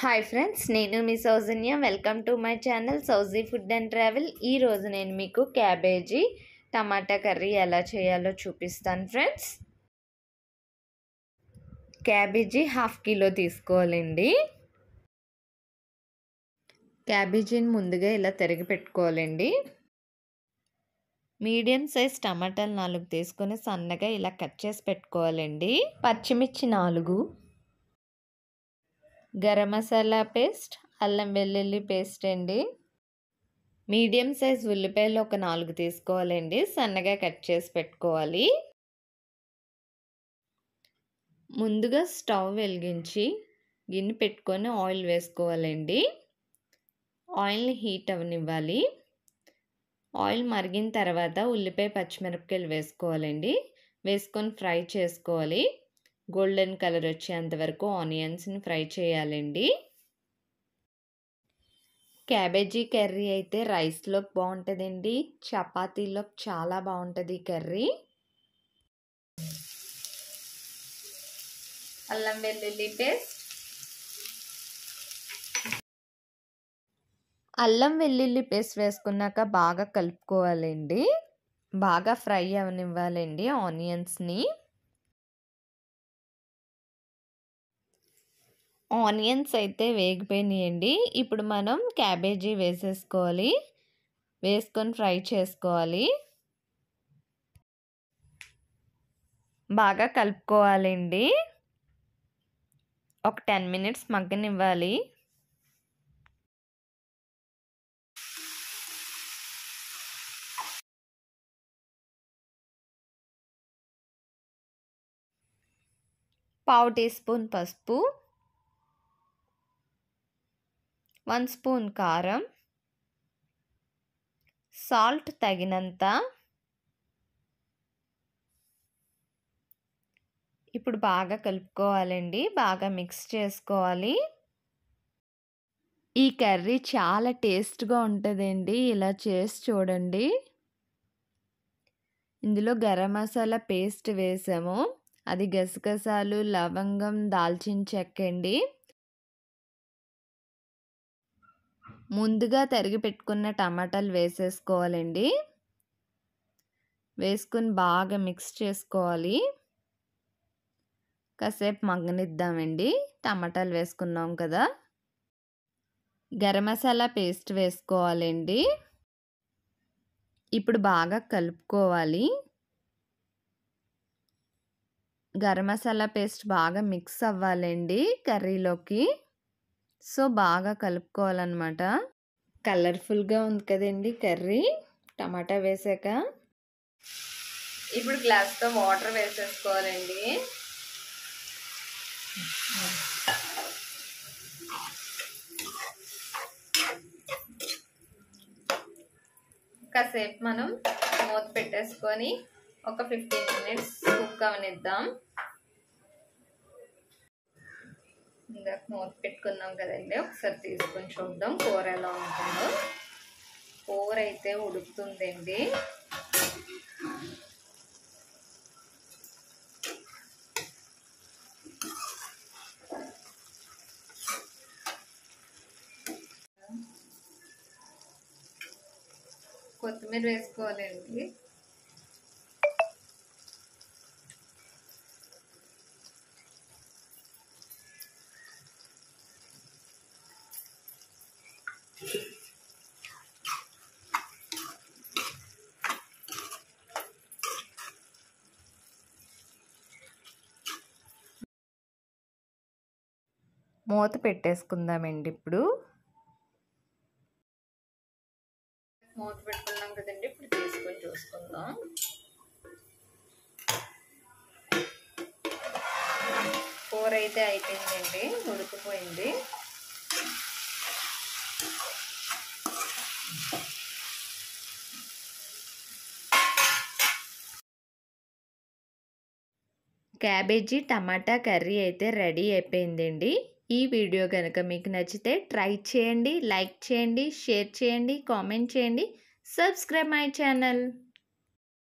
Hi friends, నేను మీ Soujanya. Welcome to my channel Souji food and travel. ఈరోజు నేను మీకు క్యాబేజీ టమాటా కర్రీ ఎలా చేయాలో చూపిస్తాను ఫ్రెండ్స్. క్యాబేజీ 1/2 కిలో తీసుకోవాలండి. క్యాబేజీని ముందుగా ఇలా తరిగి పెట్టుకోవాలండి. మీడియం సైజ్ టమాటాలు 4 తీసుకొని సన్నగా ఇలా కట్ చేసి పెట్టుకోవాలండి. పచ్చిమిర్చి 4, గరం మసాలా పేస్ట్, అల్లం వెల్లుల్లి పేస్ట్ అండి. మీడియం సైజ్ ఉల్లిపాయలు ఒక 4 తీసుకోవాలండి, సన్నగా కట్ చేసి పెట్టుకోవాలి. ముందుగా స్టవ్ వెలిగించి గిన్నె పెట్టుకొని ఆయిల్ వేసుకోవాలండి. ఆయిల్ని హీట్ అవనివ్వాలి. ఆయిల్ మరిగిన తర్వాత ఉల్లిపాయ పచ్చిమిరపకాయలు వేసుకోవాలండి. వేసుకొని ఫ్రై చేసుకోవాలి. గోల్డెన్ కలర్ వచ్చేంత వరకు ఆనియన్స్ని ఫ్రై చేయాలండి. క్యాబేజీ కర్రీ అయితే రైస్లోకి బాగుంటుందండి, చపాతీలోకి చాలా బాగుంటుంది ఈ కర్రీ. అల్లం వెల్లుల్లి పేస్ట్, అల్లం వెల్లుల్లి పేస్ట్ వేసుకున్నాక బాగా కలుపుకోవాలండి. బాగా ఫ్రై అవనివ్వాలండి ఆనియన్స్ని. ఆనియన్స్ అయితే వేగిపోయినాయండి. ఇప్పుడు మనం క్యాబేజీ వేసేసుకోవాలి. వేసుకొని ఫ్రై చేసుకోవాలి. బాగా కలుపుకోవాలండి. ఒక 10 మినిట్స్ మగ్గనివ్వాలి. పావు టీ స్పూన్ పసుపు, 1 స్పూన్ కారం, సాల్ట్ తగినంత. ఇప్పుడు బాగా కలుపుకోవాలండి. బాగా మిక్స్ చేసుకోవాలి. ఈ కర్రీ చాలా టేస్ట్గా ఉంటుందండి. ఇలా చేసి చూడండి. ఇందులో గరం మసాలా పేస్ట్ వేసాము. అది గసగసాలు, లవంగం, దాల్చిన చెక్క అండి. ముందుగా తరిగి పెట్టుకున్న టమాటాలు వేసేసుకోవాలండి. వేసుకుని బాగా మిక్స్ చేసుకోవాలి. కాసేపు మగ్గనిద్దామండి. టమాటాలు వేసుకున్నాం కదా. గరం మసాలా పేస్ట్ వేసుకోవాలండి. ఇప్పుడు బాగా కలుపుకోవాలి. గరం మసాలా పేస్ట్ బాగా మిక్స్ అవ్వాలండి కర్రీలోకి. సో బాగా కలుపుకోవాలన్నమాట. కలర్ఫుల్గా ఉంది కదండి కర్రీ టమాటా వేసాక. ఇప్పుడు గ్లాస్తో వాటర్ వేసేసుకోవాలండి. కాసేపు మనం మూత పెట్టేసుకొని ఒక 15 మినిట్స్ కుక్ అవనిద్దాం. ఇందాక మూత పెట్టుకున్నాం కదండి, ఒకసారి తీసుకొని చూద్దాం కూర ఎలా ఉంటుందో. కూర అయితే ఉడుకుతుందండి. కొత్తిమీర వేసుకోవాలండి. మూత పెట్టేసుకుందామండి. ఇప్పుడు మూత పెట్టుకున్నాం కదండి, ఇప్పుడు తీసుకొని చూసుకుందాం. కూర అయితే అయిపోయిందండి, ఉడికిపోయింది. క్యాబేజీ టమాటా కర్రీ అయితే రెడీ అయిపోయిందండి. ఈ వీడియో కనుక మీకు నచ్చితే ట్రై చేయండి, లైక్ చేయండి, షేర్ చేయండి, కామెంట్ చేయండి, సబ్స్క్రైబ్ మై ఛానల్.